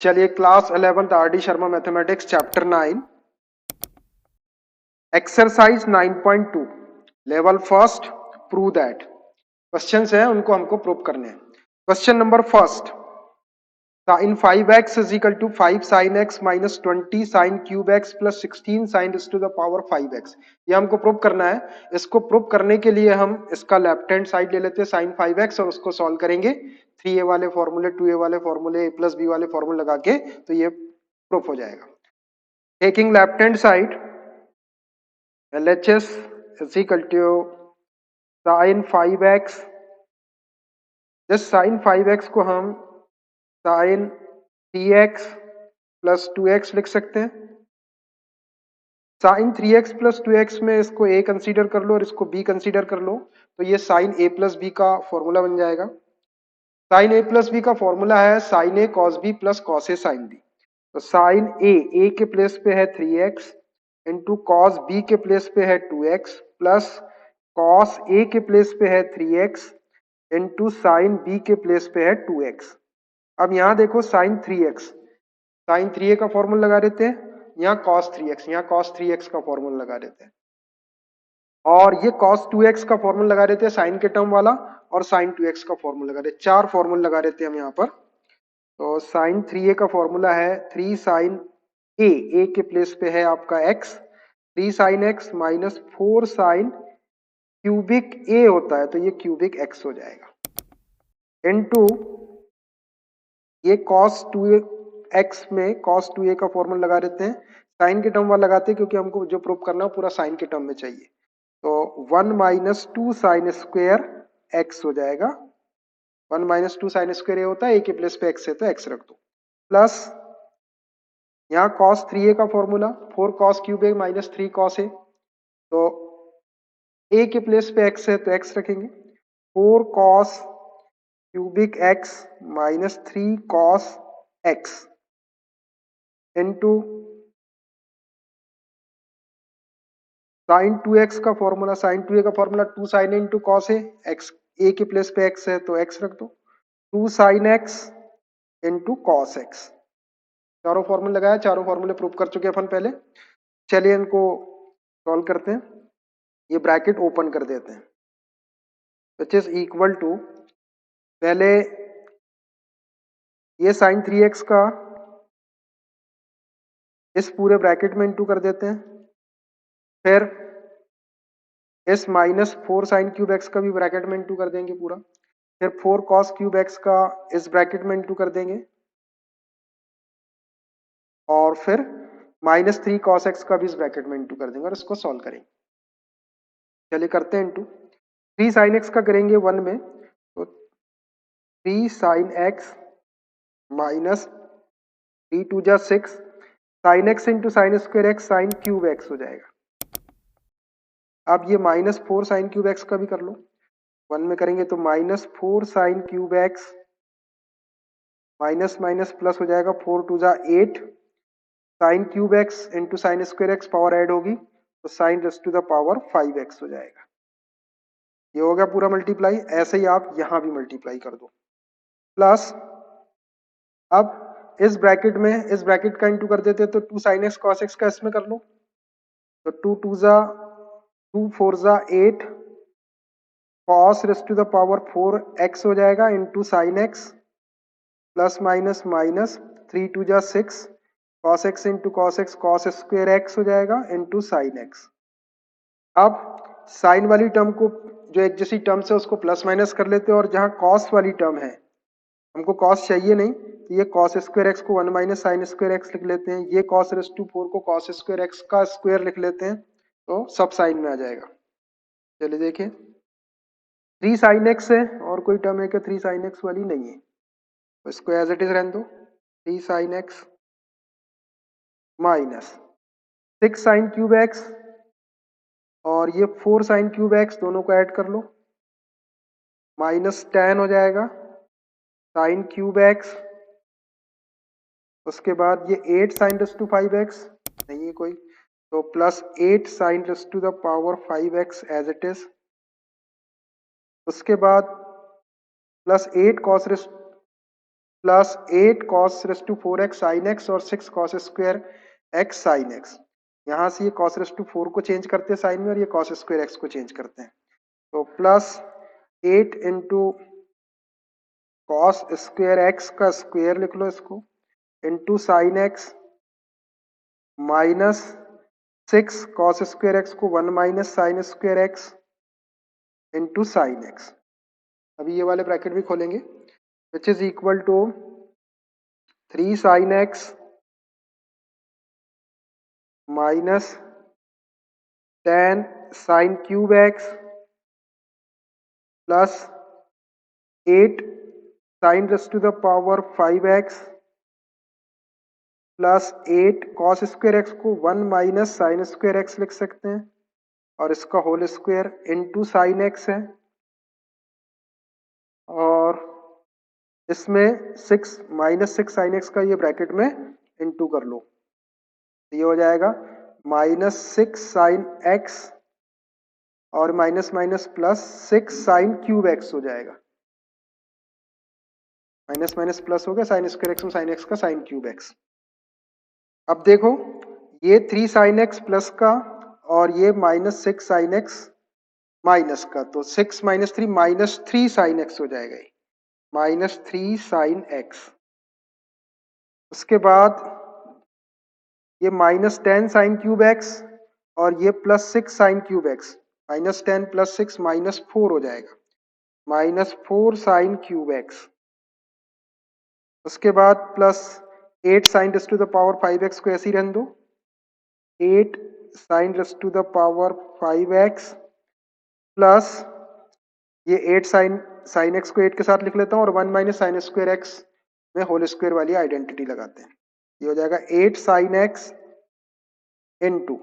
चलिए class 11th R D Sharma mathematics chapter 9 exercise 9.2 level first prove that questions हैं उनको हमको प्रूव करने हैं। Question number first, sine 5x is equal to 5 sine x minus 20 sine cube x plus 16 sine is to the power 5x। ये हमको prove करना है। इसको प्रूव करने के लिए हम इसका लेफ्ट हैंड साइड ले लेते हैं साइन 5x और उसको सॉल्व करेंगे 3a वाले फॉर्मूले 2a वाले फॉर्मूले a प्लस बी वाले फॉर्मूले लगा के, तो ये प्रूफ हो जाएगा। Taking left hand side LHS is equal to sin 5x। जिस sin 5x को हम sin 3x प्लस 2x लिख सकते हैं। sin 3x प्लस 2x में इसको a कंसीडर कर लो और इसको b कंसीडर कर लो, तो ये sin a प्लस बी का फॉर्मूला बन जाएगा। sin a प्लस बी का फॉर्मूला है sin a cos b plus cos a sin b। तो sin a के प्लेस पे है 3x इंटू कॉस बी के प्लेस पे है 2x प्लस कॉस ए के प्लेस पे है 3x इंटू साइन बी के प्लेस पे है 2x। अब यहाँ देखो साइन 3x, साइन 3a का फॉर्मूला लगा देते हैं, यहाँ cos 3x, यहाँ cos 3x का फॉर्मूला लगा देते हैं और ये cos 2x का फॉर्मूला लगा देते हैं साइन के टर्म वाला और sin 2x का फॉर्मूला लगा देते हैं। चार फॉर्मूला लगा देते हैं हम यहाँ पर। तो साइन 3a का फॉर्मूला है 3 साइन ए के प्लेस पे है आपका x, 3 sine x minus 4 sine cubic a होता है तो ये क्यूबिक x हो जाएगा इनटू ये cos 2x में cos 2a का फॉर्मूला लगा देते हैं, साइन के टर्म वाला लगाते हैं क्योंकि हमको जो प्रूव करना है पूरा साइन के टर्म में चाहिए। तो 1 माइनस 2 साइन स्क्वायर x हो जाएगा। 1 माइनस 2 साइन स्क्वायर ए होता है, a के प्लेस पे x है तो x रख दो, प्लस यहाँ cos 3a का फॉर्मूला 4 cos क्यूब ए माइनस 3 cos ए, तो a के प्लेस पे x है तो x रखेंगे। 4 cos cubic x minus 3 cos x into sine 2x का फॉर्मूला, साइन 2a का formula 2 sine a into cos ए, x a के प्लेस पे x है तो x रख दो, 2 sine x into cos x। चारों फॉर्मूले लगाया, चारों फॉर्मूले प्रूव कर चुके अपन पहले। चलिए इनको सॉल्व करते हैं। ये ब्रैकेट ओपन कर देते हैं विच इज इक्वल टू, पहले ये साइन 3x का इस पूरे ब्रैकेट में इंटू कर देते हैं, फिर इस माइनस 4 साइन क्यूब एक्स का भी ब्रैकेट में इंटू कर देंगे पूरा, फिर 4 कॉस क्यूब एक्स का इस ब्रैकेट में इंटू कर देंगे और फिर माइनस 3 कॉस एक्स का भी इस ब्रैकेट में इंटू कर देंगे और इसको सॉल्व करेंगे। चलिए करते हैं इंटू। 3 साइन एक्स का करेंगे 1 में, तो 3 साइन एक्स माइनस 3 2 जा 6 sign x into sine square x sine cube x हो जाएगा। अब ये माइनस 4 साइन क्यूब एक्स का भी कर लो, 1 में करेंगे तो minus 4 sine cube x minus minus plus हो जाएगा, 4 2 जा 8 sine cube x into sine square x power add होगी तो sine raise to the power 5x हो जाएगा। ये हो गया पूरा मल्टीप्लाई। ऐसे ही आप यहां भी मल्टीप्लाई कर दो, प्लस अब इस ब्रैकेट में इस ब्रैकेट का इंटू कर देते तो 2 साइन एक्स कॉस एक्स का इसमें कर लो, तो 2 2 जा 2 4 जा 8 cos raise to the power 4x हो जाएगा into sine x plus minus minus 3 2 जा 6 cos x into cos x cos square x हो जाएगा इंटू साइन एक्स। अब साइन वाली टर्म को जो एक जैसी टर्म से उसको प्लस माइनस कर लेते हैं और जहां कॉस वाली टर्म है हमको कॉस चाहिए नहीं तो ये कॉस स्क्वायर एक्स को 1 माइनस साइन स्क्वायर एक्स लिख लेते हैं, ये कॉस रेस टू 4 को कॉस स्क्वायर एक्स का स्क्वायर लिख लेते हैं तो सब साइन में आ जाएगा। चलिए देखिए 3 साइन एक्स है और कोई टर्म है कि 3 साइन एक्स वाली नहीं है तो इसको एज इट इज रहने दो, 3 sine x minus 6 sign cube x और ये 4 साइन क्यूब एक्स दोनों को ऐड कर लो, माइनस 10 हो जाएगा साइन क्यूब एक्स, उसके बाद ये 8 साइन रेस टू 5x नहीं है कोई तो plus 8 sine raise to the power 5x as it is, उसके बाद plus 8 cos raise plus 8 cos raise to 4x sine x और 6 cos square x sine x. यहाँ से ये cos रेस टू 4 को चेंज करते हैं साइन में और ये cos स्क्वायर x को चेंज करते हैं। तो plus 8 into cos square x का स्क्वायर लिख लो इसको, into sine x, minus 6 cos square x को 1 minus sine square x into sine x. अभी ये वाले ब्रैकेट भी खोलेंगे, which is equal to 3 sine x minus 10 sine cube x plus 8 sine raise to the power 5x plus 8 cos square x को 1 minus sine square x लिख सकते हैं और इसका whole square into sine x है, और इसमें 6 माइनस 6 साइन एक्स का ये ब्रैकेट में इंटू कर लो, तो ये हो जाएगा माइनस 6 साइन एक्स और minus minus plus 6 sign cube x हो जाएगा। माइनस माइनस प्लस हो गया, साइन स्क्वायर एक्स में साइन एक्स का साइन क्यूब एक्स। अब देखो ये 3 साइन एक्स प्लस का और ये माइनस 6 साइन एक्स माइनस का, तो 6 माइनस 3 माइनस 3 साइन एक्स हो जाएगा, माइनस 3 साइन एक्स। उसके बाद ये माइनस 10 साइन क्यूब एक्स और ये plus 6 sign cube x, minus 10 plus 6 minus 4 हो जाएगा, माइनस 4 साइन क्यूब एक्स। उसके बाद plus 8 sine raise to the power 5x को ऐसे ही रहने दो, 8 sine raise to the power 5x plus ये 8 साइन एक्स को 8 के साथ लिख लेता हूं और 1 माइनस साइन स्क्वायर एक्स में होल स्क्वायर वाली आइडेंटिटी लगाते हैं। ये हो जाएगा 8 sine x into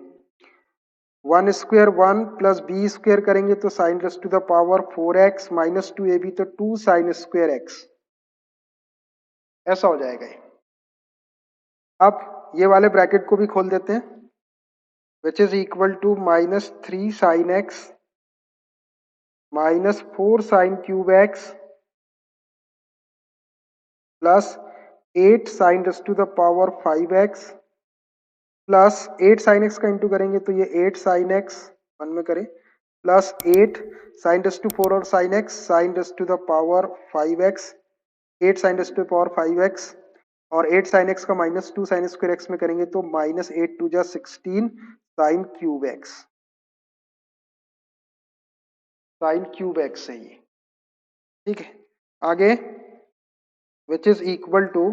1 square 1 plus b square करेंगे तो sine raise to the power 4x minus 2ab तो 2 साइन स्क्वायर एक्स, ऐसा हो जाएगा। अब ये वाले ब्रैकेट को भी खोल देते हैं, which is equal to minus 3 sine x minus 4 sine cube x plus 8 sine raise to the power 5x plus 8 sine x का इंटू करेंगे तो ये 8 साइन एक्स 1 में करें प्लस 8 साइन रेस टू 4 और sine x sine raise to the power 5x, 8 sine raise to the power 5x और 8 sine x का minus 2 sine square x में करेंगे तो माइनस 8 टू जा 16 sine cube x, sine cube x है ये, ठीक है। आगे विच इज इक्वल टू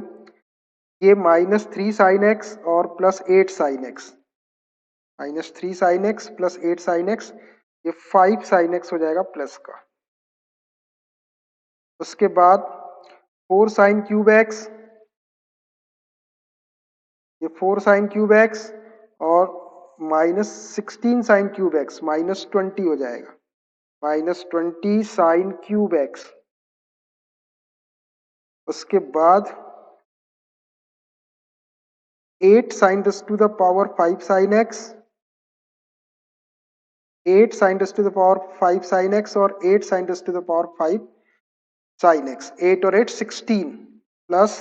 ये माइनस 3 साइन एक्स और plus 8 sine x, minus 3 sine x plus 8 sine x, ये 5 साइन एक्स हो जाएगा प्लस का। उसके बाद 4 साइन क्यूब एक्स, ये 4 साइन क्यूब एक्स और minus 16 sine cube x, minus 20 हो जाएगा, माइनस 20 साइन क्यूब एक्स। उसके बाद 8 sine raise to the power 5 sine x, 8 sine raise to the power 5 sine x और 8 sine raise to the power 5 sine x, 8 और 8 16 plus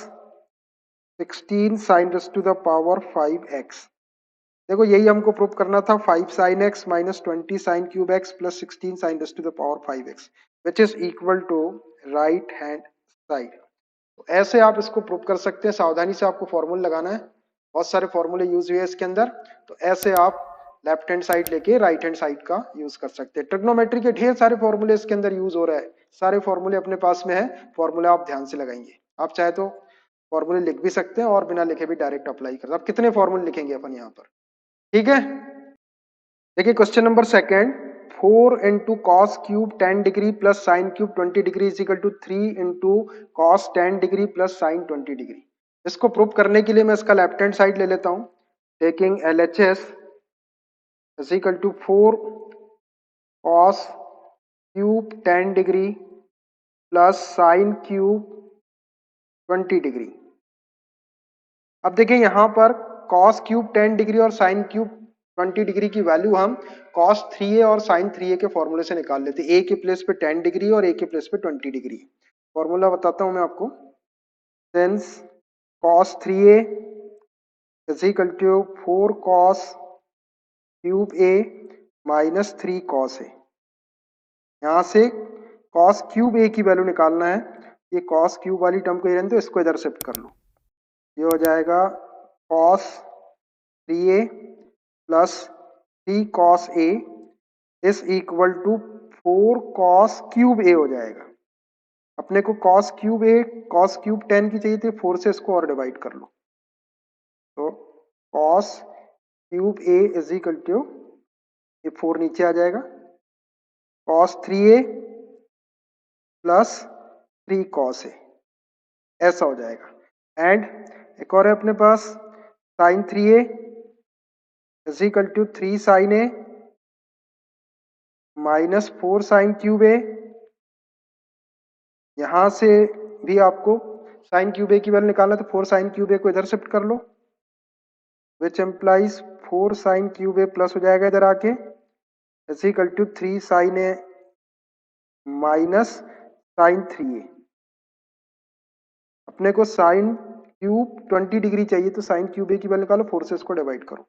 16 sine raise to the power 5x। देखो यही हमको prove करना था, 5 sine x minus 20 sine cube x plus 16 sine raise to the power 5x which is equal to right hand side. तो ऐसे आप इसको प्रूव कर सकते हैं, सावधानी से आपको फॉर्मूला लगाना है, बहुत सारे फॉर्मूले यूज हुए हैं इसके अंदर, तो ऐसे आप लेफ्ट हैंड साइड लेके राइट हैंड साइड का यूज कर सकते हैं। ट्रिग्नोमेट्री के ढेर सारे फॉर्मूले इसके अंदर यूज हो रहा है, सारे फॉर्मूले अपने पास में है, फॉर्मूला आप ध्यान से लगाएंगे। आप चाहे तो फॉर्मूले लिख भी सकते हैं और बिना लिखे भी डायरेक्ट अप्लाई कर सकते हैं। अब कितने फॉर्मूले लिखेंगे अपन यहाँ पर, ठीक है। देखिए question number second, 4 into cos cube 10 degree plus sine cube 20 degree is equal to 3 into cos 10 degree plus sine 20 degree. इसको प्रूव करने के लिए मैं इसका लेफ्ट हैंड साइड ले लेता हूं, taking LHS is equal to 4 cos cube 10 degree plus sine cube 20 degree. अब देखिए यहां पर कॉस क्यूब 10 डिग्री और साइन क्यूब 20 डिग्री की वैल्यू हम कॉस 3a और साइन 3a के फॉर्मूले से निकाल लेते हैं। a के प्लेस पे 10 डिग्री और a के प्लेस पे 20 डिग्री। फॉर्मूला बताता हूं मैं आपको, since cos 3a is equal to 4 cos cube a minus 3 cos a। यहाँ से cos क्यूब a की वैल्यू निकालना है। ये cos क्यूब वाली टर्म को ही रहने दो, इसको इधर शिफ्ट कर लो। ये हो जाएगा cos 3a plus 3 cos a is equal to 4 cos cube a हो जाएगा। अपने को cos cube a cos cube 10 की चाहिए थी, 4 से इसको और डिवाइड कर लो। तो cos cube a is equal to, ये 4 नीचे आ जाएगा, cos 3a plus 3 cos a, ऐसा हो जाएगा। एंड एक और है अपने पास sin 3a is equal to 3 sin a minus 4 sin cube a। यहां से भी आपको sin क्यूब a की वैल्यू निकालना, तो 4 sin क्यूब a को इधर शिफ्ट कर लो, which implies 4 sin cube a plus हो जाएगा इधर आके, is equal to 3 sin a minus sin 3a। अपने को sin क्यूब 20 डिग्री चाहिए, तो sin क्यूब a की वैल्यू निकालो, 4 से इसको डिवाइड करो।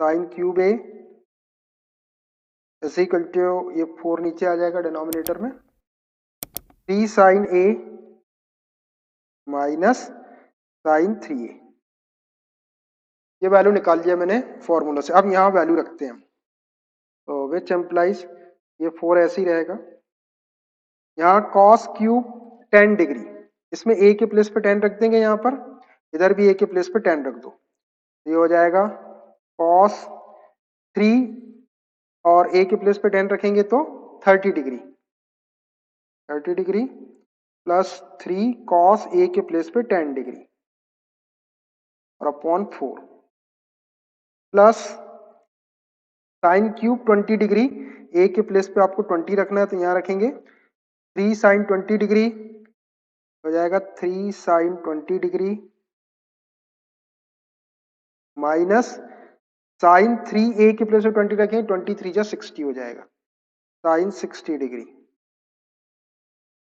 sin cube a is equal to, ये 4 नीचे आ जाएगा डिनोमिनेटर में, 3 sin a minus sin 3a। ये वैल्यू निकाल लिया मैंने फॉर्मूला से। अब यहाँ वैल्यू रखते हैं हम, तो विच एम्प्लाइज, ये 4 ऐसे ही रहेगा। यहाँ cos क्यूब 10 डिग्री, इसमें a के प्लेस पे 10 रख देंगे, यहाँ पर इधर भी a के प्लेस पे 10 रख दो। ये हो जाएगा cos 3 और a के प्लेस पे 10 रखेंगे तो 30 degree, 30 degree plus 3 cos a के प्लेस पे 10 डिग्री और upon 4 plus sine cube 20 degree, a के प्लेस पे आपको 20 रखना है तो यहाँ रखेंगे 3 साइन 20 डिग्री हो जाएगा, 3 sine 20 degree minus sign 3a के प्लेस पे 20 रखेंगे, 23 जा 60 हो जाएगा, साइन 60 डिग्री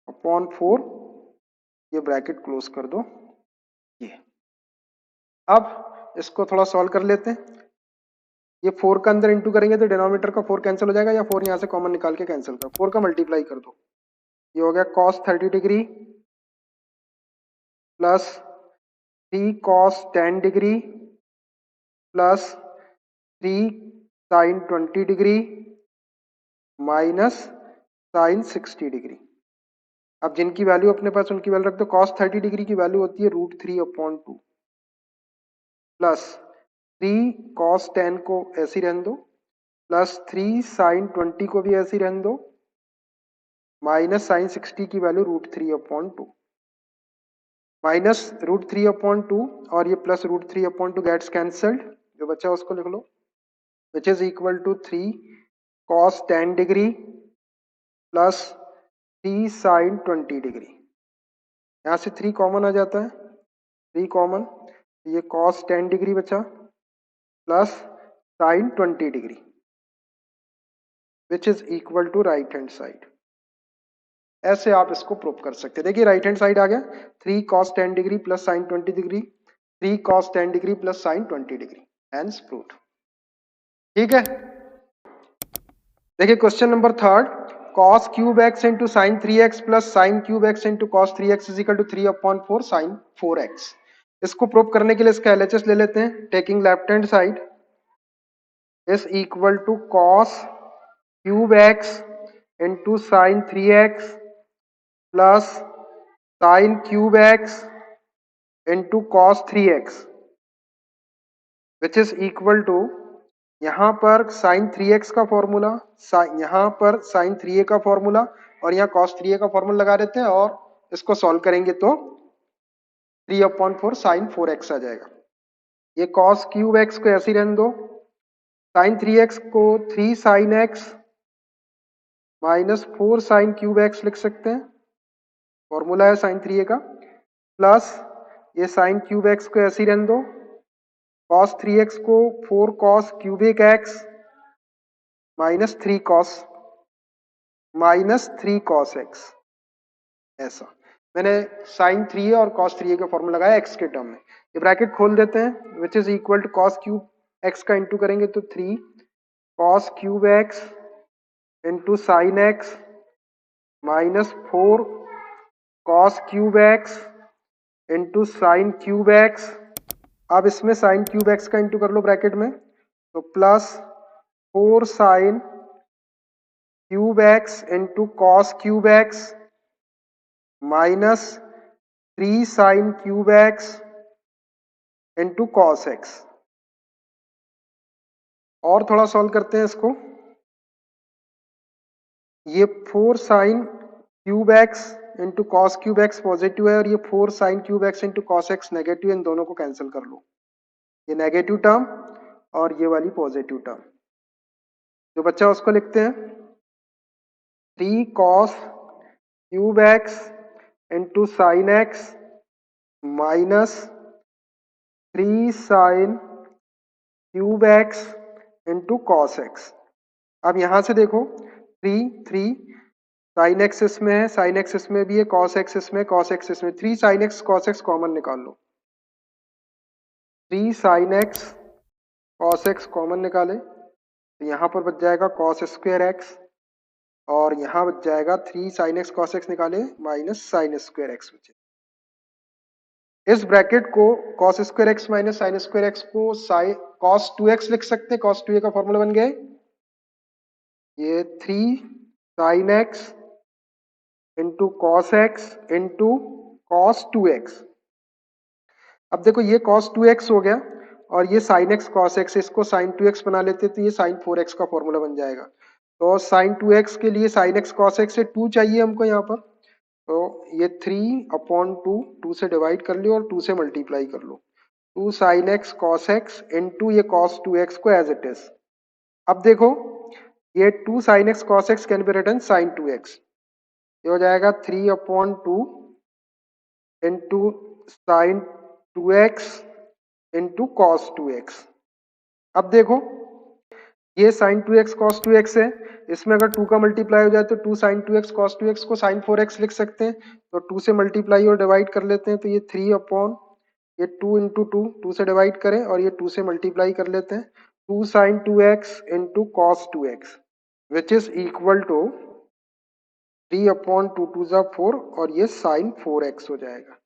अपॉन 4, ये ब्रैकेट क्लोज कर दो। ये अब इसको थोड़ा सॉल्व कर लेते हैं। ये 4 का अंदर इंटू करेंगे तो डिनोमिनेटर का 4 कैंसिल हो जाएगा, या 4 यहाँ से कॉमन निकाल के कैंसिल कर, 4 का मल्टीप्लाई कर दो। ये हो गया cos 30 degree plus 3 cos 10 degree plus 3 sine 20 degree minus sine 60 degree. अब जिनकी वैल्यू अपने पास उनकी वैल्यू रख दो। cos 30 डिग्री की वैल्यू होती है √3/2 प्लस 3 cos 10 को ऐसे ही रहने दो, प्लस 3 साइन 20 को भी ऐसे ही रहने दो, माइनस साइन 60 की वैल्यू √3/2 माइनस √3/2 और ये प्लस √3/2 गेट्स कैंसल्ड, जो बचा उसको लिख लो, which is equal to 3 cos 10 degree plus 3 sine 20 degree. यहाँ से 3 कॉमन आ जाता है, 3 कॉमन, ये cos 10 डिग्री बचा plus sine 20 degree which is equal to right hand side. ऐसे आप इसको प्रूव कर सकते हैं। देखिए राइट हैंड साइड आ गया, 3 cos 10 degree plus sine 20 degree, 3 cos 10 degree plus sine 20 degree, hence proved. ठीक है, देखिए question number 3, cos cube x into sine 3x plus sine cube x into cos 3x is equal to 3/4 sine 4x। इसको prove करने के लिए इसका LHS ले लेते हैं। Taking left hand side is equal to cos cube x into sine 3x plus sine cube x into cos 3x which is equal to, यहां पर साइन 3x का फॉर्मूला, यहां पर साइन 3a का फॉर्मूला और यहाँ cos 3a का formula लगा देते हैं और इसको सॉल्व करेंगे तो 3/4 साइन 4x आ जाएगा। ये cos क्यूब x को ऐसे ही रहने दो, साइन 3x को 3 sine x minus 4 sine cube x लिख सकते हैं, फॉर्मूला है साइन 3a का, प्लस ये साइन क्यूब x को ऐसे ही रहने दो, cos 3x को 4 cos cubic x minus 3 cos x, ऐसा। मैंने साइन 3a और कॉस 3a का फॉर्मूला लगाया एक्स के टर्म में। ये ब्रैकेट खोल देते हैं, which is equal to cos cube x का इंटू करेंगे तो 3 cos cube x into sine x minus 4 cos cube x into sine cube x. अब इसमें साइन क्यूब एक्स का इंटू कर लो ब्रैकेट में, तो plus 4 sine cube x into cos cube x minus 3 sine cube x into cos x. और थोड़ा solve करते हैं इसको। ये 4 sine cube x into cos cube x positive है और ये 4 sine cube x into cos x negative, इन दोनों को कैंसिल कर लो। ये नेगेटिव टर्म और ये वाली पॉजिटिव टर्म जो बच्चा उसको लिखते हैं 3 cos cube x into sine x minus 3 sine cube x into cos x. अब यहां से देखो 3 साइन एक्स इसमें है, साइन एक्स इसमें भी है, कॉस एक्स इसमें, कॉस एक्स इसमें, 3 sine x cos x common निकाल लो। 3 sine x cos x common निकाले तो यहां पर बच जाएगा कॉस स्क्वायर एक्स और यहां बच जाएगा 3 साइन एक्स कॉस एक्स निकाले माइनस साइन स्क्वायर एक्स बचे। इस ब्रैकेट को cos square x minus sine square x को कॉस 2x लिख सकते हैं। कॉस 2a का फॉर्मूला बन गया ये 3 sine x into cos x into cos 2x। अब देखो ये cos 2x हो गया और ये sin x cos x, इसको sin 2x बना लेते तो ये sin 4x का फॉर्मूला बन जाएगा। तो sin 2x के लिए sin x cos x से 2 चाहिए हमको यहाँ पर, तो ये 3/2 2 से डिवाइड कर लो और 2 से मल्टीप्लाई कर लो। 2 sin x cos x into ये cos 2x को एज इट इज। अब देखो ये 2 sin x cos x can be written sin 2x, ये हो जाएगा 3/2 into sine 2x into cos 2x। अब देखो ये साइन 2x cos 2x है, इसमें अगर 2 का मल्टीप्लाई हो जाए तो 2 sin 2x cos 2x को sin 4x लिख सकते हैं, तो 2 से मल्टीप्लाई और डिवाइड कर लेते हैं तो ये 3 ये 2 इंटू 2 से डिवाइड करें और ये 2 से मल्टीप्लाई कर लेते हैं 2 sin 2x into cos 2x which is equal to 3/2 2 जा 4 और ये sin 4x हो जाएगा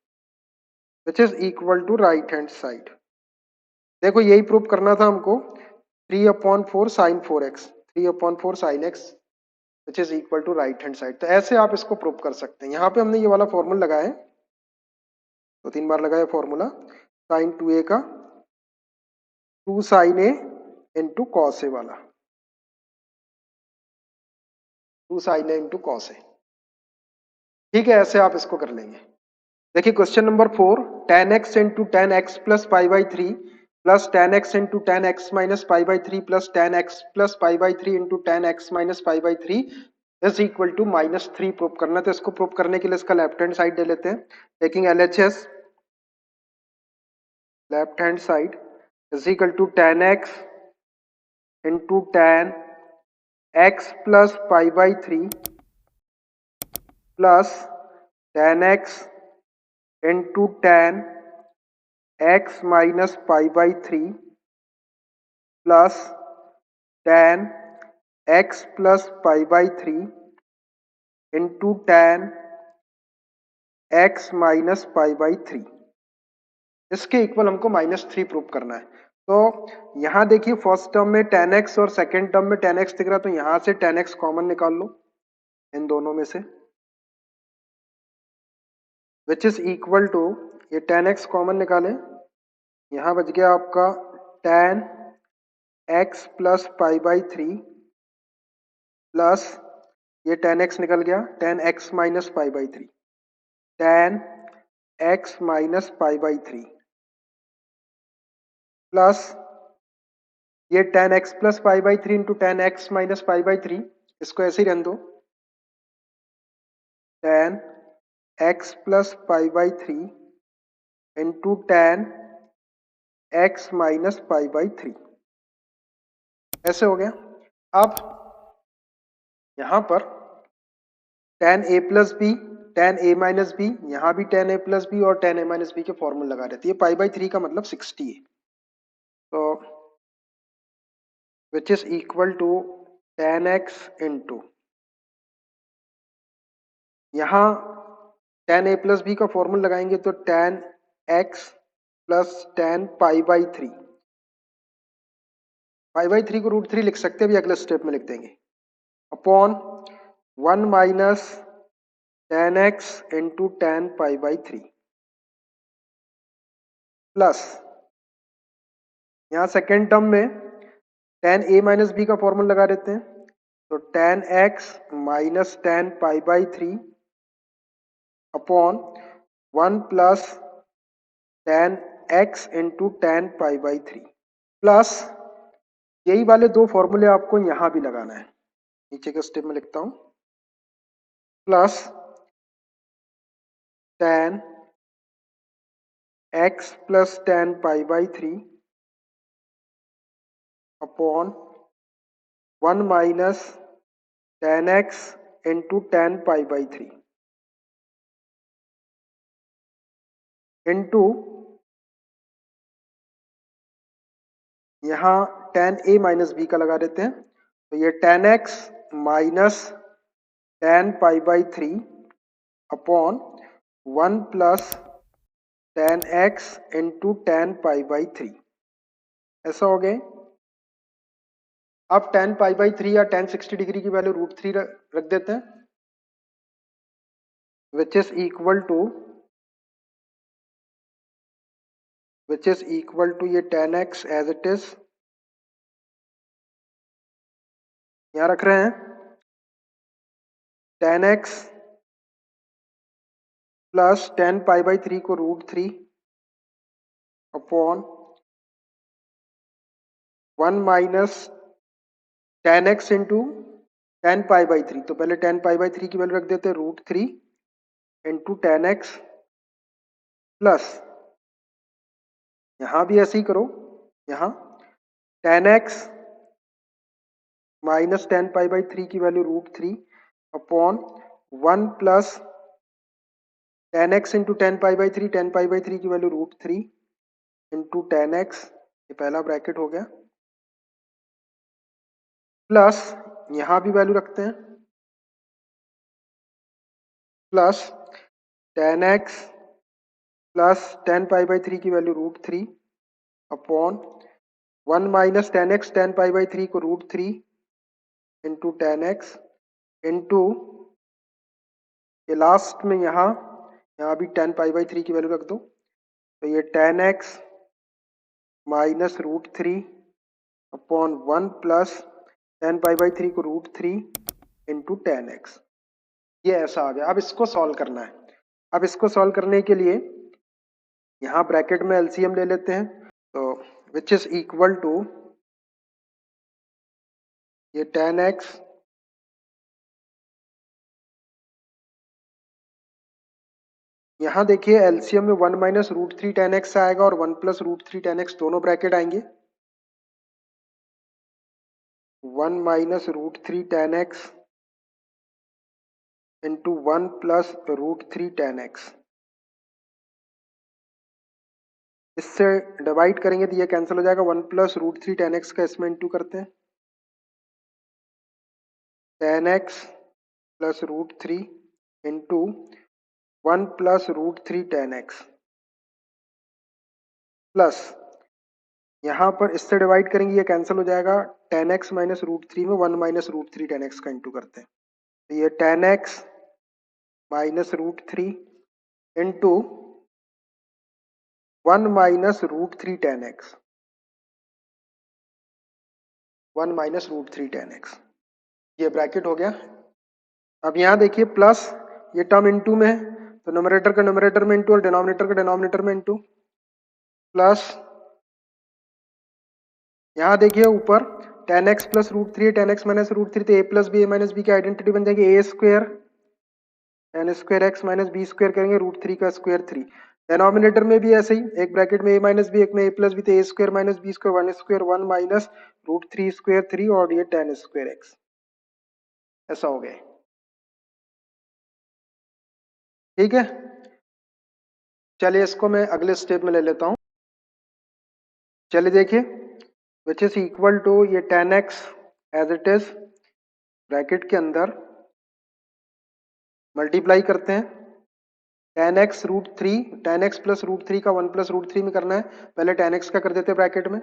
which is equal to right hand side. देखो यही प्रूव करना था हमको, 3/4 sin 4x 3/4 sin x which is equal to right hand side. तो ऐसे आप इसको प्रूव कर सकते हैं। यहाँ पे हमने ये वाला फॉर्मूला लगाया है, तो 3 बार लगाया फॉर्मूला sin 2a का 2 sin a into cos a वाला 2 sin a into cos a. ठीक है, ऐसे आप इसको कर लेंगे। देखिए question number 4, tan x into tan x plus pi by 3 plus tan x into tan x minus pi by 3 plus tan x plus pi by 3 into tan x minus pi by 3 is equal to -3 prove करना। तो इसको prove करने के लिए इसका left hand side ले लेते हैं, taking LHS left hand side is equal to tan x into tan x plus pi by 3 plus tan x into tan x minus pi by 3 plus tan x plus pi by 3 into tan x minus pi by 3। इसके equal हमको -3 prove करना है। तो यहां देखिए first term में tan x और second term में tan x दिख रहा, तो यहां से tan x कॉमन निकाल लो इन दोनों में से, विच इज इक्वल टू ये tan x कॉमन निकाले, यहां बच गया आपका tan x plus pi by 3 plus ये tan x निकल गया tan x minus pi by 3 tan x minus pi by 3 plus ये tan x plus pi by 3 into tan x minus pi by 3, इसको ऐसे ही रहने दो tan x plus pi by 3 into tan x minus pi by 3, ऐसे हो गया। अब यहां पर tan a plus b tan a minus b, यहाँ भी टेन ए प्लस बी और टेन ए माइनस बी के फॉर्मूला लगा देती है। पाई बाई थ्री का मतलब 60 है, तो which is equal to ten x into, यहाँ टेन ए प्लस बी का फॉर्मूला लगाएंगे तो tan x plus ten pi by three, pi by three को रूट थ्री लिख सकते हैं, अभी अगले स्टेप में लिख देंगे, upon one minus ten x into ten pi by three, plus यहाँ सेकेंड टर्म में टेन ए माइनस बी का फॉर्मूला लगा देते हैं, तो tan x minus ten pi by three upon one plus ten x into ten pi by three, plus यही वाले दो फॉर्मूले आपको यहां भी लगाना है, नीचे के स्टेप में लिखता हूं, plus ten x plus ten pi by three upon one minus ten x into ten pi by three into यहाँ टेन ए माइनस बी का लगा देते हैं, तो ये ten x minus ten pi by three upon one plus ten x into ten pi by three, ऐसा हो गया। अब टेन पाई बाई थ्री या टेन 60 डिग्री की वैल्यू रूट थ्री रख देते हैं, विच इज इक्वल टू ये ten x as it is, यहां रख रहे हैं ten x plus ten pi by three को root three upon one minus ten x into ten pi by three, तो पहले टेन पाई बाई थ्री की value रख देते हैं root three into ten x, plus यहां भी ऐसे ही करो, यहां ten x minus ten pi by three की value root three upon one plus ten x into ten pi by three, ten pi by three की value root three into ten x, ये पहला ब्रैकेट हो गया, plus यहां भी value रखते हैं, plus ten x plus ten pi by three की value root three upon one minus ten x ten pi by three को root three into ten x into ये लास्ट में यहाँ भी टेन पाई बाई थ्री की value रख दो, तो ये ten x minus root three upon one plus ten pi by three को root three into ten x, ये ऐसा आ गया। अब इसको सॉल्व करना है, अब इसको सॉल्व करने के लिए यहाँ ब्रैकेट में एलसीएम ले लेते हैं, तो विच इज इक्वल टू ये टेन एक्स यहाँ देखिए एलसीएम में one minus root three ten x आएगा और one plus root three ten x दोनों ब्रैकेट आएंगे, one minus root three ten x into one plus root three ten x, इससे divide करेंगे तो ये कैंसिल हो जाएगा, one plus root three ten x का इसमें इंटू करते हैं, ten x plus root three into one plus root three ten x, plus यहाँ पर इससे डिवाइड करेंगे ये कैंसिल हो जाएगा, ten x minus root three में one minus root three ten x का इंटू करते हैं, तो ये ten x minus root three into one minus root three ten x, one minus root three ten x, ये bracket हो गया। अब यहाँ देखिए प्लस ये टर्म इनटू में है, तो न्यूमरेटर का न्यूमरेटर में इनटू और डिनोमिनेटर का डिनोमिनेटर में इनटू, प्लस यहाँ देखिए ऊपर ten x plus root three, ten x minus root three, तो a plus b a minus B की आइडेंटिटी बन जाएगी a square ten square x minus B square, करेंगे रूट थ्री का स्क्वायर थ्री, डिनोमिनेटर में भी ऐसे ही एक ब्रैकेट में ए माइनस बी, एक में ए प्लस बी, तो a square minus B square one square one minus root three square three और ये टेन स्क्वायर एक्स, ऐसा हो गया। ठीक है, चलिए इसको मैं अगले स्टेप में ले लेता हूं। चलिए देखिए, विच इज इक्वल टू ये 10x as it is bracket के अंदर मल्टीप्लाई करते हैं 10x root three, 10x plus root three का 1 प्लस रूट थ्री में करना है। पहले 10x का कर देते हैं ब्रैकेट में,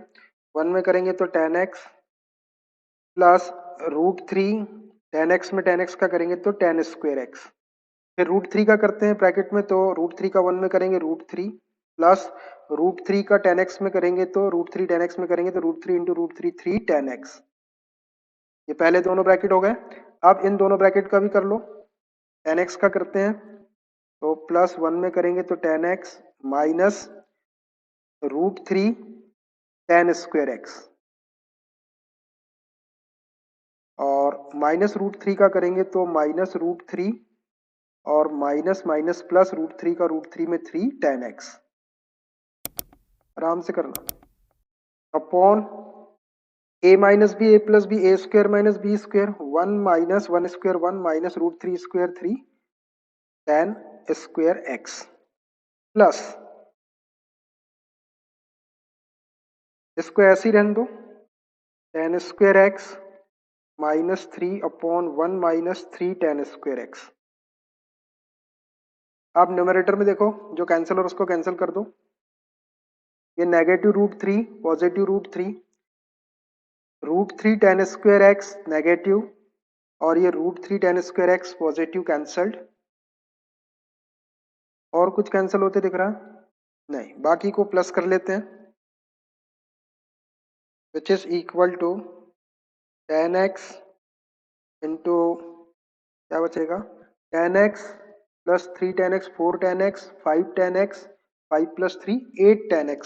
1 में करेंगे तो 10x plus root three, 10x में 10x का करेंगे तो 10 स्क्वेयर एक्स। फिर रूट थ्री का करते हैं ब्रैकेट में, तो रूट थ्री का 1 में करेंगे root three plus root three का 10x में करेंगे तो रूट थ्री 10x में करेंगे तो root three into root three 3 10x। ये पहले दोनों ब्रैकेट हो गए। अब इन दोनों ब्रैकेट का भी कर लो। 10x का करते हैं तो प्लस 1 में करेंगे तो 10x minus root three 10 square x, और माइनस रूट थ्री का करेंगे तो माइनस रूट थ्री और minus minus plus root three का रूट थ्री में 3 10x। आराम से करना। Upon a minus b a plus b a square minus B square, 1 minus 1 square 1 minus root three square 3 10 square x plus, इसको ऐसे ही रहने दो, 10 square x minus 3/1 minus 3 10 square x. आप न्यूमरेटर में देखो, जो कैंसिल और उसको कैंसिल कर दो। ये negative root three positive root three 10 square x negative, और ये root three 10 square x positive cancelled. और कुछ कैंसिल होते दिख रहा? नहीं, बाकी को प्लस कर लेते हैं, which is equal to 10x into क्या बचेगा 10x plus 3 10x 4 10x 5 10x 5 plus 3 8 10x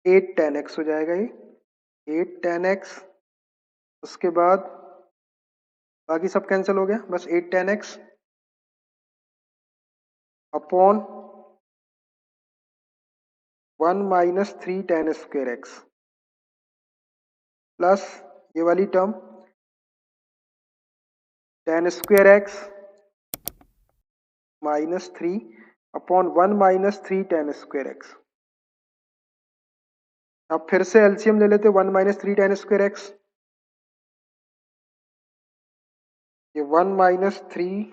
8 10x हो जाएगा ये 8 10x। उसके बाद बाकी सब कैंसिल हो गया, बस 8 10x upon 1 minus 3 10 square x plus ये वाली term 10 square x minus 3 upon 1 minus 3 10 square x. अब फिर से एलसीएम ले लेते 1 माइनस 3 10 स्क्वेयर एक्स, ये 1 माइनस 3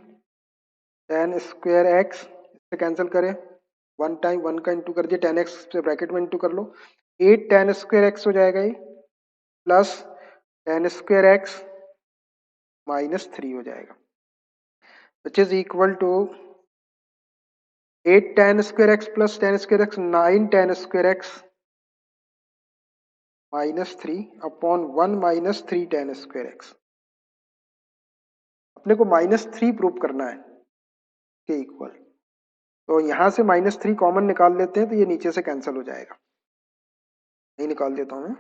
10 स्क्वेयर एक्स इससे कैंसिल करें, 1 टाइम 1 का इंटू कर दिया 10x से ब्रैकेट में इंटू कर लो, 8 10 स्क्वेयर एक्स हो जाएगा ये प्लस 10 स्क्वेयर एक्स माइनस 3 हो जाएगा, which is equal to 8 10 square x plus 10 square x 9 10 square x minus 3 upon 1 minus 3 10 square x. अपने को माइनस 3 प्रूव करना है के इक्वल, तो यहां से माइनस 3 कॉमन निकाल लेते हैं तो ये नीचे से कैंसिल हो जाएगा। नहीं निकाल देता हूं मैं,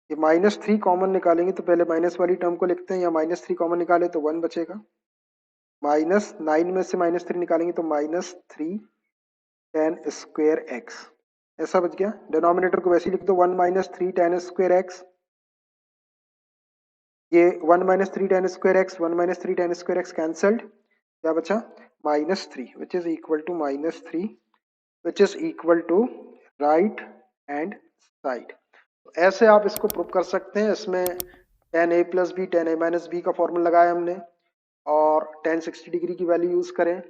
ये माइनस 3 कॉमन निकालेंगे तो पहले माइनस वाली टर्म को लिखते हैं, या माइनस 3 कॉमन निकाले तो 1 बचेगा, माइनस 9 में से माइनस 3 निकालेंगे तो माइनस 3 10 स्क्वेयर एक्स ऐसा बच गया। डिनोमिनेटर को वैसे ही लिख दो 1 माइनस 3 10 स्क्वेयर एक्स, ये 1 minus 3 10 square x 1 minus 3 10 square x cancelled, क्या बचा minus 3 which is equal to minus 3 which is equal to right hand side. ऐसे आप इसको प्रूव कर सकते हैं। इसमें 10a plus b 10a minus b का फॉर्मूला लगाया हमने, और 10 60 डिग्री की वैल्यू यूज करें,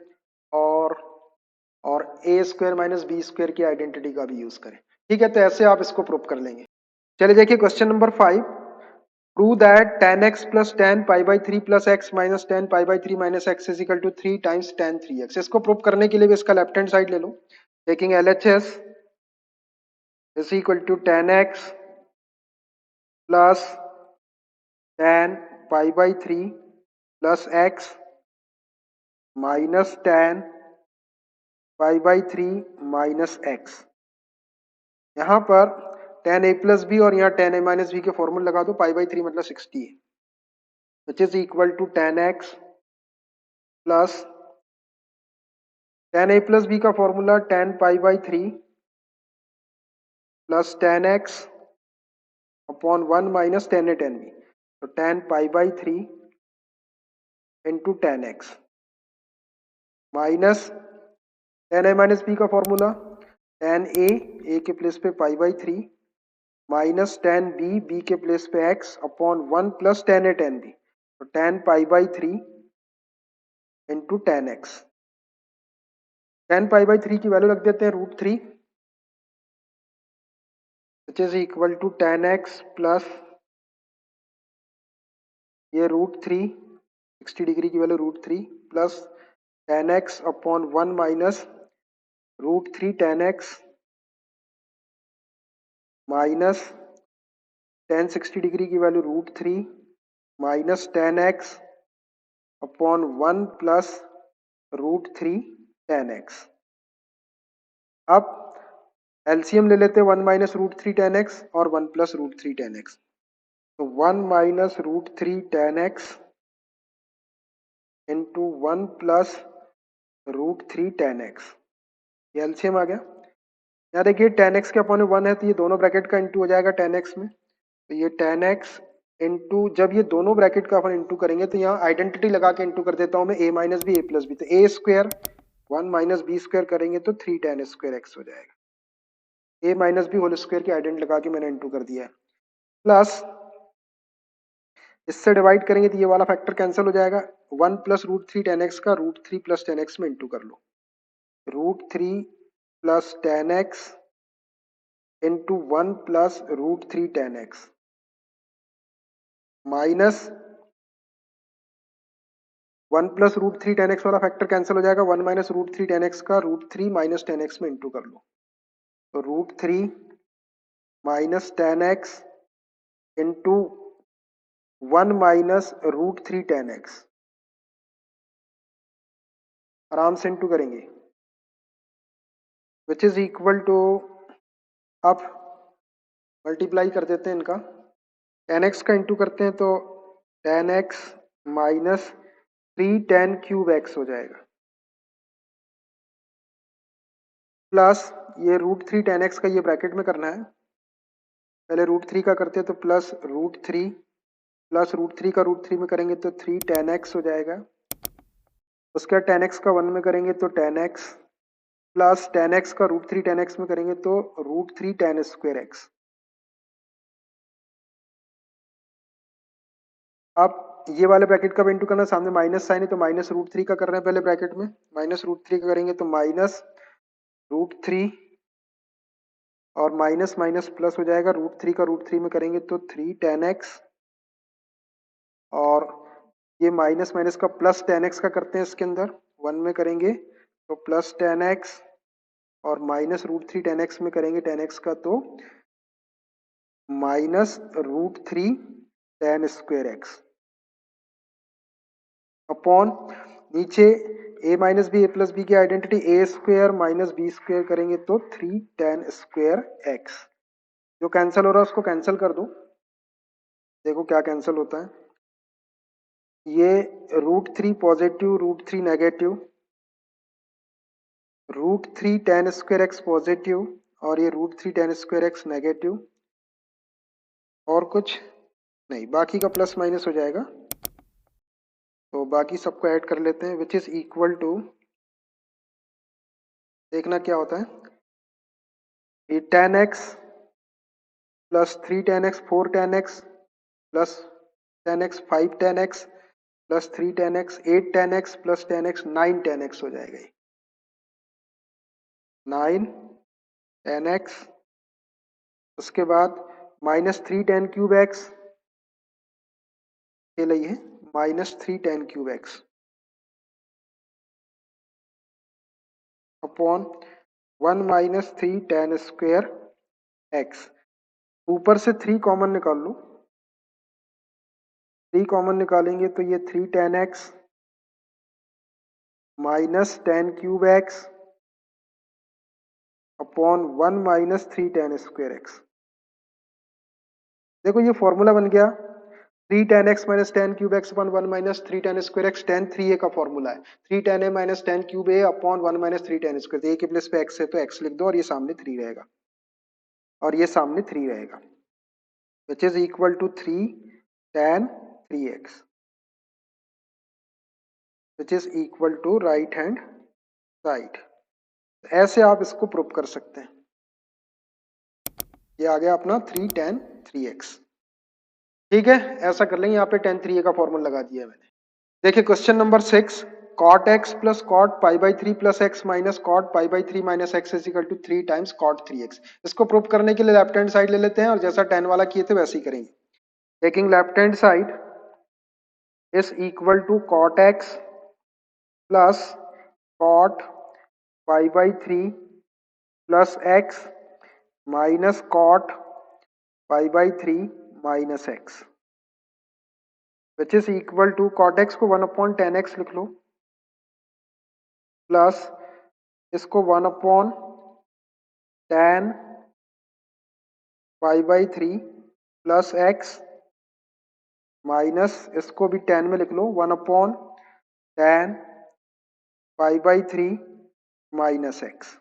और ए स्क्वायर माइनस बी स्क्वायर की आइडेंटिटी का भी यूज करें। ठीक है, तो ऐसे आप इसको प्रूव कर लेंगे। चलिए देखिए question number 5, prove that 10x plus 10 pi by 3 plus x minus 10 pi by 3 minus x is equal to 3 times tan 3x। इसको प्रूव करने के लिए भी इसका लेफ्ट हैंड साइड ले लो, taking LHS is equal to 10x plus 10 pi by 3 plus x minus 10 pi by 3 minus x. यहाँ पर 10a प्लस बी और यहाँ 10a माइनस बी के फॉर्मूला लगा दो, पाई बाई 3 मतलब 60 है, which is equal to 10x plus 10a plus b का formula 10 pi by 3 plus 10x upon 1 minus 10a 10b, तो 10 pi by 3 into ten x minus ten a minus b का formula ten a के place पे pi by three minus ten b के place पे x upon one plus ten a ten b, तो ten pi by three into ten x. Ten pi by three की value रख देते हैं root three, which is equal to ten x plus ये root three, 60 degree की value root three plus ten x upon one minus root three ten x minus ten 60 degree की value root three minus ten x upon one plus root three ten x. अब LCM ले लेते हैं one minus root three ten x और one plus root three ten x, तो one minus root three ten x into one plus root three ten x, ये LCM आ गया। यहाँ देखिए टेन एक्स के अपॉन वन है तो ये दोनों ब्रैकेट का इंटू हो जाएगा टेन एक्स में, तो ये टेन एक्स इंटू, जब ये दोनों ब्रैकेट का अपन इंटू करेंगे तो यहाँ आइडेंटिटी लगा के इंटू कर देता हूँ मैं, a minus b a plus b, तो a square one minus B square करेंगे तो थ्री टेन स्क्वायर एक्स हो जाएगा। A minus b whole square की आइडेंट लगा के मैंने इंटू कर दिया है, प्लस इससे डिवाइड करेंगे तो ये वाला फैक्टर कैंसिल हो जाएगा, one plus root three ten x का root three plus ten x में इंटू कर लो, root three plus ten x into one plus root three ten x minus one plus root three ten x वाला factor cancel हो जाएगा, one minus root three ten x का root three minus ten x में into कर लो, तो root three minus ten x into one minus root three ten x, आराम से इंटू करेंगे, विच इज इक्वल टू, अब मल्टीप्लाई कर देते हैं इनका, टेन एक्स का इंटू करते हैं तो tan x minus three tan cube x हो जाएगा, प्लस ये रूट थ्री टेन एक्स का ये ब्रैकेट में करना है, पहले रूट थ्री का करते हैं तो plus root three plus root three का रूट थ्री में करेंगे तो थ्री टेन एक्स हो जाएगा, उसके बाद टेन एक्स का वन में करेंगे तो tan x plus ten x का रूट थ्री टेन एक्स में करेंगे तो root three ten square x. अब ये वाले ब्रैकेट का इंटू करना, सामने माइनस साइन है तो माइनस रूट थ्री का कर रहे हैं पहले ब्रैकेट में, माइनस रूट थ्री का करेंगे तो माइनस रूट थ्री और माइनस माइनस प्लस हो जाएगा, रूट थ्री का रूट थ्री में करेंगे तो थ्री टेन एक्स और ये माइनस माइनस का प्लस टेन एक्स का करते हैं इसके अंदर, वन में करेंगे तो प्लस टेन एक्स और minus root three ten x में करेंगे टेन एक्स का तो minus root three ten square x upon नीचे a minus b a plus B की आइडेंटिटी ए स्क्वायर माइनस बी स्क्वायर करेंगे तो थ्री टेन स्क्वायर एक्स, जो कैंसिल हो रहा है उसको कैंसिल कर दो, देखो क्या कैंसिल होता है, ये root three positive root three negative, root three ten square x positive और ये root three ten square x negative, और कुछ नहीं, बाकी का प्लस माइनस हो जाएगा, तो बाकी सबको ऐड कर लेते हैं, विच इज इक्वल टू, देखना क्या होता है, ये ten x plus three ten x four tan x plus ten x five tan x plus three ten x eight tan x plus ten x nine tan x हो जाएगा, ये nine tan x, उसके बाद minus three tan cube x के लिए minus three tan cube x upon one minus three ten square x, ऊपर से three common निकाल लो, थ्री कॉमन निकालेंगे तो ये three ten x minus ten cube x upon one minus three ten square x, देखो ये फॉर्मूला बन गया, three ten x minus ten cube x upon one minus three ten square x, ten three a का formula है, three ten a minus ten cube a upon one minus three ten square, a के place पे x है तो x लिख दो और ये सामने थ्री रहेगा और ये सामने थ्री रहेगा, which is equal to three tan three x. Which is equal to right hand side. ऐसे आप इसको प्रूव कर सकते हैं। ये आ गया अपना 3 tan 3x। ठीक है, ऐसा कर लेंगे। यहाँ पे tan 3a का फॉर्मूला लगा दिया मैंने। देखिए question number 6, cot x plus cot pi by 3 plus x minus cot pi by 3 minus x is equal to 3 times cot 3x। इसको प्रूव करने के लिए लेफ्ट हैंड साइड ले लेते हैं और जैसा tan वाला किए थे वैसे ही करेंगे। Taking left hand side is equal to cot x plus cot pi by 3 plus x minus cot pi by 3 minus x which is equal to cot x को 1 अपॉन tan x लिख लो plus इसको 1 upon tan pi by 3 plus x minus इसको भी tan में लिख लो 1 upon tan pi by 3 minus x.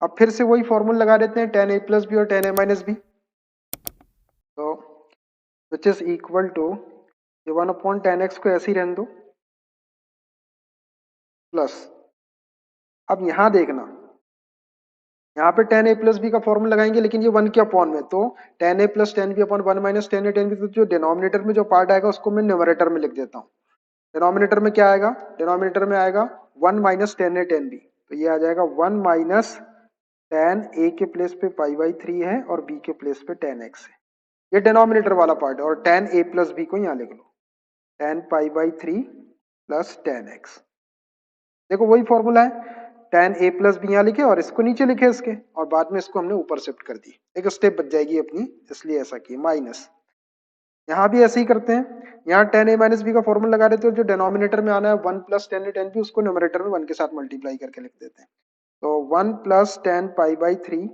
अब फिर से वही फॉर्मूला लगा देते हैं tan a प्लस बी और tan a माइनस बी। तो विच इज इक्वल टू ये 1 अपॉन tan x को ऐसे ही रहने दो प्लस अब यहां देखना, यहाँ पे tan a प्लस बी का फॉर्मूला लगाएंगे लेकिन ये 1 के अपॉन में, तो tan a plus tan b upon 1 minus tan a tan b, तो जो डिनोमिनेटर में जो पार्ट आएगा उसको मैं न्यूमरेटर में लिख देता हूँ। डिनोमिनेटर में क्या आएगा? डिनोमिनेटर में आएगा 1 minus tan a tan b, तो ये आ जाएगा 1 माइनस tan a के प्लेस पे पाई बाई 3 है और b के प्लेस पे tan x है। ये डिनोमिनेटर वाला पार्ट है और tan a प्लस b को यहाँ लिख लो tan pi by 3 plus tan x। देखो वही फॉर्मूला है, tan a प्लस बी यहाँ लिखे और इसको नीचे लिखे इसके, और बाद में इसको हमने ऊपर शिफ्ट कर दी, एक स्टेप बच जाएगी अपनी, इसलिए ऐसा किया माइनस। यहाँ भी ऐसे ही करते हैं, यहाँ tan a माइनस बी का फॉर्मूला लगा देते हैं, जो डिनोमिनेटर में आना है 1 plus tan a tan b, उसको न्यूमरेटर में 1 के साथ मल्टीप्लाई करके लिख देते हैं। तो 1 plus tan pi by 3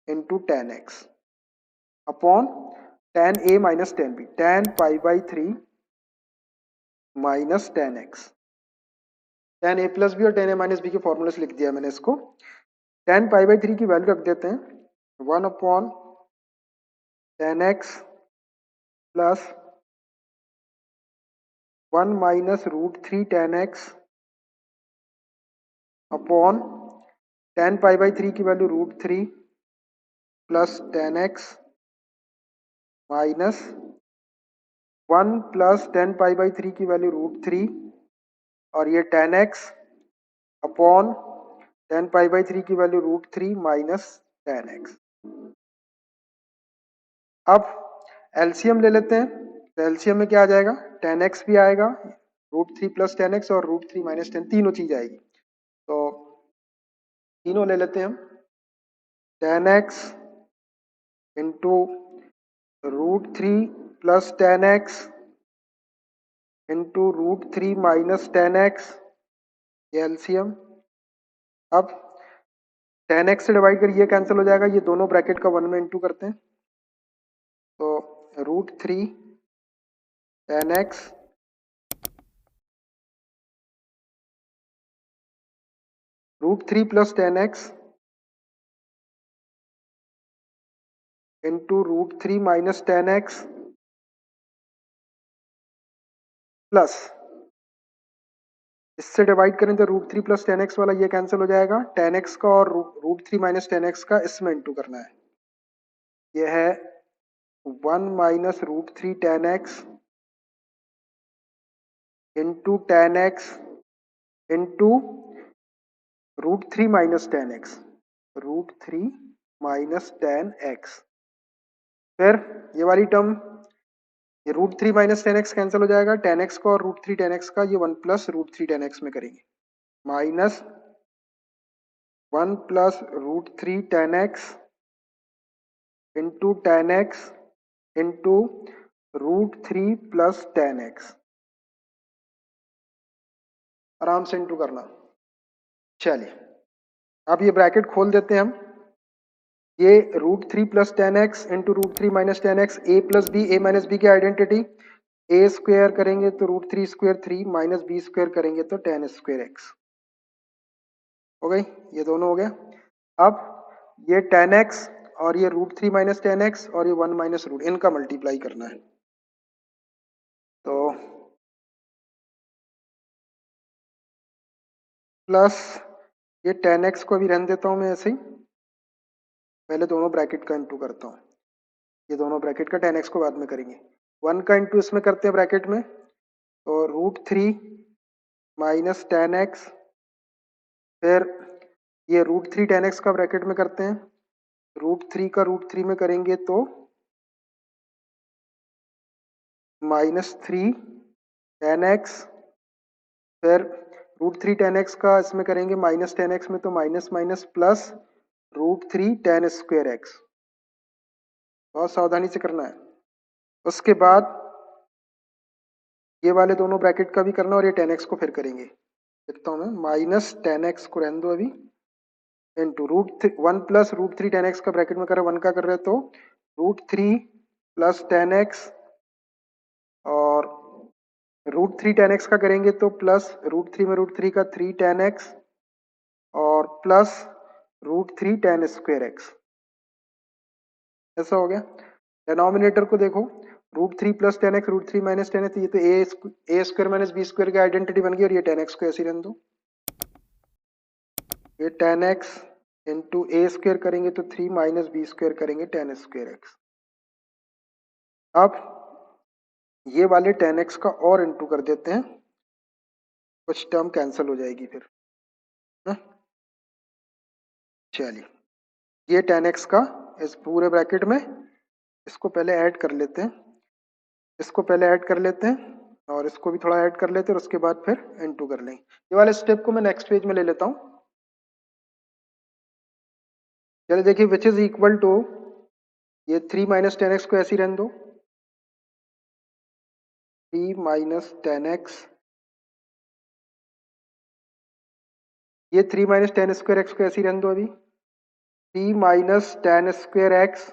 into tan x upon tan a minus tan b, tan pi by 3 minus tan x। tan a plus b और tan a माइनस बी के फॉर्मूले से लिख दिया मैंने इसको। tan पाई बाई 3 की वैल्यू रख देते हैं 1 upon tan x plus 1 minus root 3 tan x upon tan pi by 3 की value root 3 plus tan x minus 1 plus tan pi by 3 की वैल्यू रूट 3 और ये tan x upon tan pi by 3 की value root 3 minus tan x। अब LCM ले लेते हैं, तो एलसीएम में क्या आ जाएगा? tan x भी आएगा, रूट 3 प्लस tan x और रूट 3 माइनस tan, तीनों चीज आएगी। तो तीनों ले लेते हैं हम, tan x into root 3 plus tan x into root 3 minus tan x, ये एलसीएम। अब tan x से डिवाइड कर ये कैंसिल हो जाएगा, ये दोनों ब्रैकेट का 1 में इंटू करते हैं, तो root 3 tan x root 3 plus tan x into root 3 minus tan x plus इससे डिवाइड करें तो रूट 3 प्लस tan x वाला ये कैंसिल हो जाएगा, tan x का और रूट 3 माइनस tan x का इसमें इंटू करना है, ये है 1 minus root 3 tan x into tan x into root 3 minus tan x, root 3 minus tan x। फिर ये वाली टर्म, ये root 3 minus tan x cancel हो जाएगा, tan x का और रूट 3 tan x का ये 1 प्लस रूट 3 tan x में करेंगे, minus 1 plus root 3 tan x into tan x into root 3 plus tan x, आराम से इंटू करना। चलिए अब ये ब्रैकेट खोल देते हैं हम, ये root 3 plus tan x into root 3 minus tan x, a plus B, a minus B की आइडेंटिटी, a स्क्वायर करेंगे तो root 3 square 3 minus B square करेंगे तो tan स्क्वायर x हो गई, ये दोनों हो गया। अब ये tan x और ये रूट 3 माइनस tan x और ये 1 माइनस रूट, इनका मल्टीप्लाई करना है, तो प्लस ये 10x को भी रहने देता हूँ मैं ऐसे ही, पहले दोनों ब्रैकेट का इंटू करता हूँ, ये दोनों ब्रैकेट का 10x को बाद में करेंगे, 1 का इंटू इसमें करते हैं ब्रैकेट में, तो √3 माइनस 10x, फिर ये √3 10x का ब्रैकेट में करते हैं, √3 का √3 में करेंगे तो -3 10x, फिर √3 10x का इसमें करेंगे माइनस 10x में, तो माइनस माइनस प्लस √3 10² x, बहुत सावधानी से करना है। उसके बाद ये वाले दोनों ब्रैकेट का भी करना और ये 10x को फिर करेंगे, लिखता हूँ मैं, -10x को रहने दो अभी, इंटू √1 प्लस √3 10x का ब्रैकेट में कर रहे 1 का कर रहे तो √3 प्लस 10x, और √3 10x का करेंगे तो प्लस √3 में √3 का 3 10x, और प्लस √3 10²x, ऐसा हो गया। डिनोमिनेटर को देखो, √3 प्लस 10x, √3 माइनस 10x, ये तो a² माइनस b² की आइडेंटिटी बन गई, और ये 10x को ऐसे ही रहने दो, ये 10x इंटू a² करेंगे तो 3 माइनस b² करेंगे 10²x। अब ये वाले 10x का और इंटू कर देते हैं, कुछ टर्म कैंसिल हो जाएगी फिर, है? चलिए, ये 10x का इस पूरे ब्रैकेट में, इसको पहले ऐड कर लेते हैं, इसको पहले ऐड कर लेते हैं, और इसको भी थोड़ा ऐड कर लेते हैं, और उसके बाद फिर इनटू कर लेंगे। ये वाले स्टेप को मैं नेक्स्ट पेज में ले लेता हूँ। चलिए देखिए, विच इज इक्वल टू, ये 3 माइनस 10x को ऐसे ही रहने दो, 3 माइनस 10x, ये 3 माइनस 10² x को ऐसे ही रहने दो अभी, 3 माइनस 10² x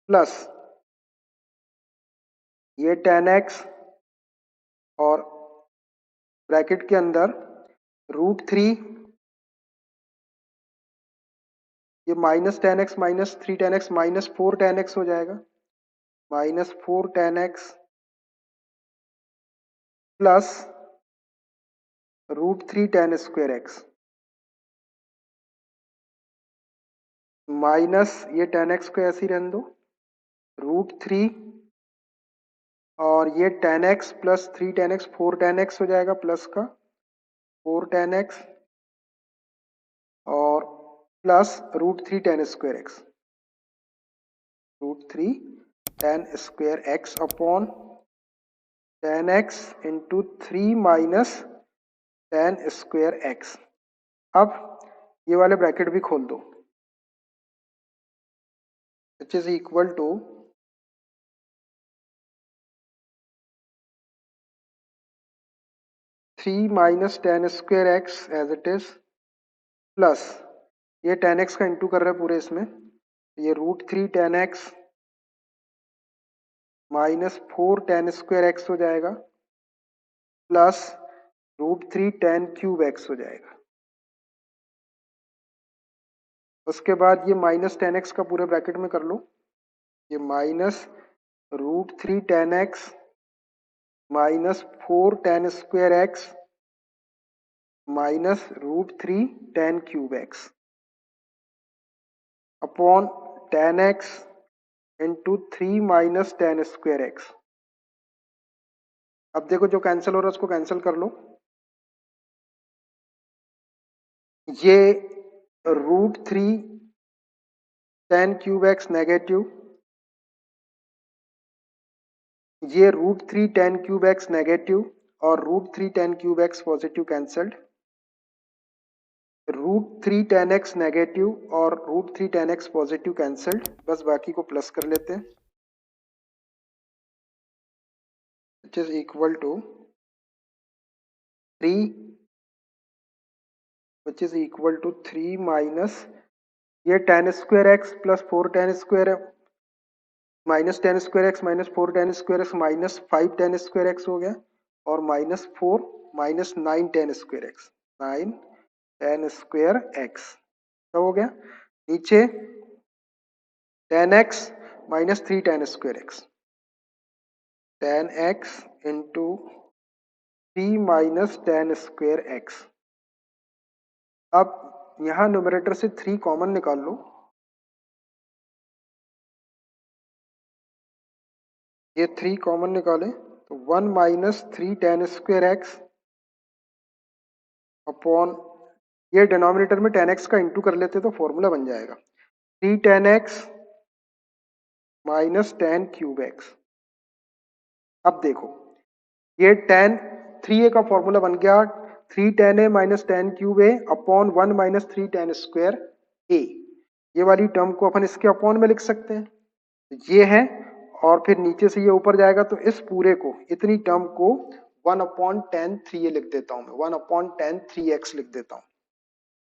प्लस ये 10x, और ब्रैकेट के अंदर √3, ये -10x minus 3 10x minus 4 10x हो जाएगा, -4 10x प्लस √3 10²x, माइनस ये 10x को ऐसे ही रहने दो, √3, और ये 10x प्लस 3 10x 4 10x हो जाएगा, प्लस का 4 10x, और plus √3 10²x, √3 10²x upon 10x into 3 minus 10²x। अब ये वाले ब्रैकेट भी खोल दो, which is equal to 3 minus 10²x as it is, plus ये 10x का इंटू कर रहा है पूरे इसमें, ये √3 10x माइनस 4 10²x हो जाएगा, प्लस √3 10³ x हो जाएगा। उसके बाद ये माइनस 10x का पूरे ब्रैकेट में कर लो, ये minus √3 10x minus 4 10²x minus √3 10³ x upon 10x into 3 minus 10²x। अब देखो, जो कैंसिल हो रहा है उसको कैंसिल कर लो, ये √3 10³ नेगेटिव, ये √3 10³ नेगेटिव, और √3 10³ पॉजिटिव कैंसल्ड, √3 10x नेगेटिव और √3 10x पॉजिटिव कैंसल्ड, बस बाकी को प्लस कर लेते हैं, which is equal to 3, which is equal to 3 minus ये 10²x plus 4 10² minus 10²x minus 4 10²x minus 5 10²x हो गया, और माइनस 4 माइनस 9 10²x, 9 10²x तो हो गया। नीचे 10x minus 3 10²x, 10x into 3 minus 10²x, अब यहाँ न्यूमरेटर से 3 कॉमन निकाल लो, ये 3 कॉमन निकाले तो 1 minus 3 tan square x upon, ये डिनोमिनेटर में tan x का इंटू कर लेते तो फॉर्मूला बन जाएगा 3 tan x minus tan cube x. अब देखो ये tan 3a का फॉर्मूला बन गया 3 tan a minus tan cube a upon 1 minus 3 tan square a। ये वाली टर्म को अपन इसके अपॉन में लिख सकते हैं, ये है, और फिर नीचे से ये ऊपर जाएगा तो इस पूरे को, इतनी टर्म को 1 अपॉन tan 3a लिख देता हूं मैं, 1 अपॉन tan 3x लिख देता हूं,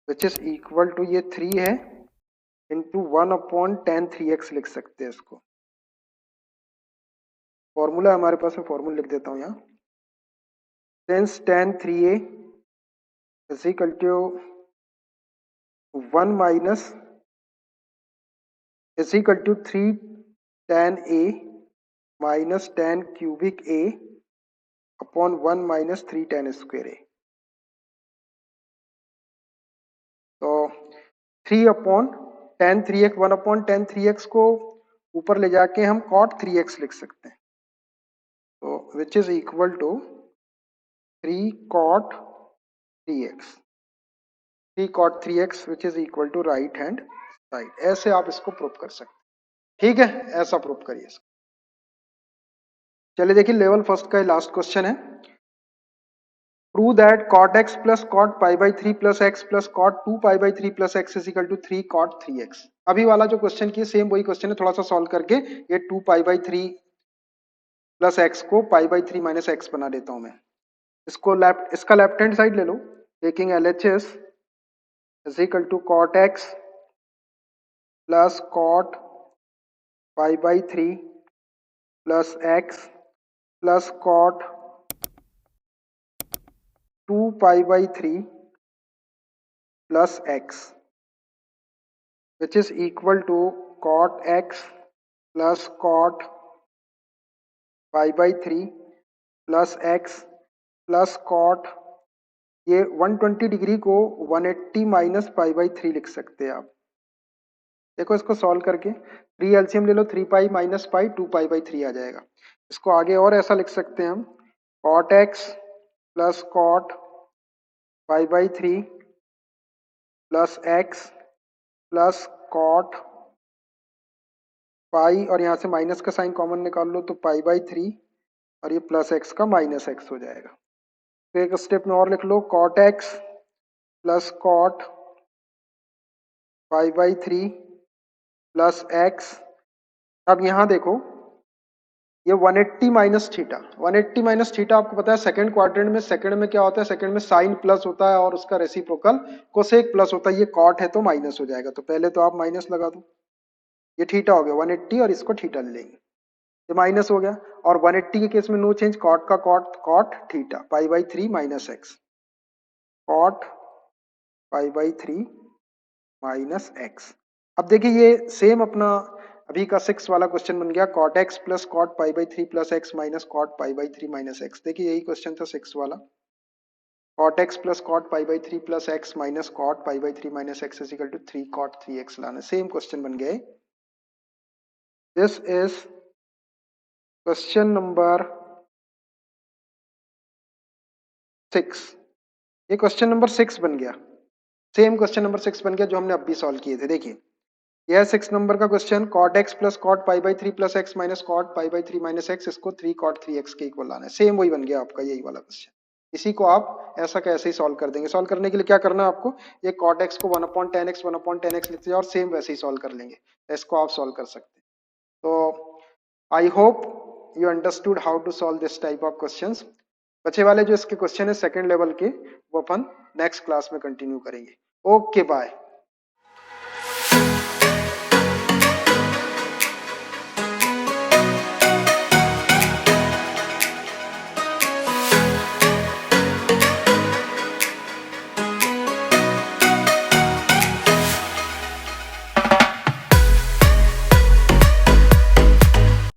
विच इज इक्वल टू, ये 3 है इंटू 1 अपॉन tan 3x लिख सकते हैं इसको। फॉर्मूला हमारे पास है, फॉर्मूला लिख देता हूं यहाँ, since tan 3a is equal to 1 minus is equal to 3 tan a minus tan cubic a upon 1 minus 3 tan square a। तो 3 upon tan 3x, 1 upon tan 3x को ऊपर ले जाके हम cot 3x लिख सकते हैं, तो which is equal to 3 cot 3x, 3 cot 3x which is equal to right hand side. ऐसे आप इसको प्रूव कर सकते हैं, ठीक है, ऐसा प्रूव करिए इसको। चलिए देखिए लेवल फर्स्ट का लास्ट क्वेश्चन है, prove that cot x plus cot pi by 3 plus x plus cot 2 pi by 3 plus x is equal to 3 cot 3x। अभी वाला जो क्वेश्चन किया सेम वही क्वेश्चन है, थोड़ा सा सॉल्व करके ये 2 पाई बाई 3 प्लस x को पाई बाई 3 माइनस x बना देता हूं मैं। इसको लेफ्ट, इसका लेफ्ट हैंड साइड ले लो, taking LHS is equal to cot x plus cot pi by 3 plus x plus cot 2 pi by 3 plus x which is equal to cot x plus cot pi by 3 plus x plus cot, ये 120 degree को 180 minus pi by 3 लिख सकते हैं आप। देखो इसको solve करके 3 LCM ले लो, 3 pi minus pi 2 pi by 3 आ जाएगा। इसको आगे और ऐसा लिख सकते हैं हम, cot x plus cot pi by 3 plus x plus cot पाई, और यहाँ से माइनस का साइन कॉमन निकाल लो तो पाई बाई 3, और ये प्लस x का माइनस x हो जाएगा। तो एक स्टेप में और लिख लो, cot x plus cot pi by 3 plus x। अब यहाँ देखो ये 180 माइनस थीटा, 180 माइनस थीटा आपको पता है सेकंड क्वाड्रेंट में, सेकंड में क्या होता है, सेकंड में साइन प्लस होता है और उसका रेसिप्रोकल कोसेक प्लस होता है, ये कॉट है तो माइनस हो जाएगा, तो पहले तो आप माइनस लगा दो, ये थीटा हो गया 180 और इसको थीटा ले लेंगे, ये माइनस हो गया, और 180 के केस में नो चेंज, कॉट का cot, cot theta pi by 3 minus x, cot pi by 3 minus x. अब देखिए ये सेम अपना अभी का 6 वाला क्वेश्चन बन गया, cot x plus cot pi by 3 plus x minus cot pi by 3 minus x। देखिए यही क्वेश्चन था 6 वाला, cot x plus cot pi by 3 plus x minus cot pi by 3 minus x is equal to 3 cot 3x लाना, same question बन गया। This is question number 6, ये question number 6 बन गया, सेम क्वेश्चन नंबर 6 बन गया जो हमने अभी सॉल्व किए थे। देखिए यह 6 नंबर का question, cot x plus cot pi by 3 plus x minus cot pi by 3 minus x, इसको 3 cot 3x के इक्वल लाना है, सेम वही बन गया आपका यही वाला क्वेश्चन। इसी को आप ऐसा कैसे ही सॉल्व कर देंगे। सॉल्व करने के लिए क्या करना है आपको, ये cot x को 1 upon tan x 1 upon tan x लिखते हैं और सेम वैसे ही सॉल्व कर लेंगे, इसको आप सॉल्व कर सकते हैं। तो I hope you understood how to solve this type of questions. बचे वाले जो इसके क्वेश्चन है सेकंड लेवल के, वो अपन नेक्स्ट क्लास में कंटिन्यू करेंगे। Okay bye.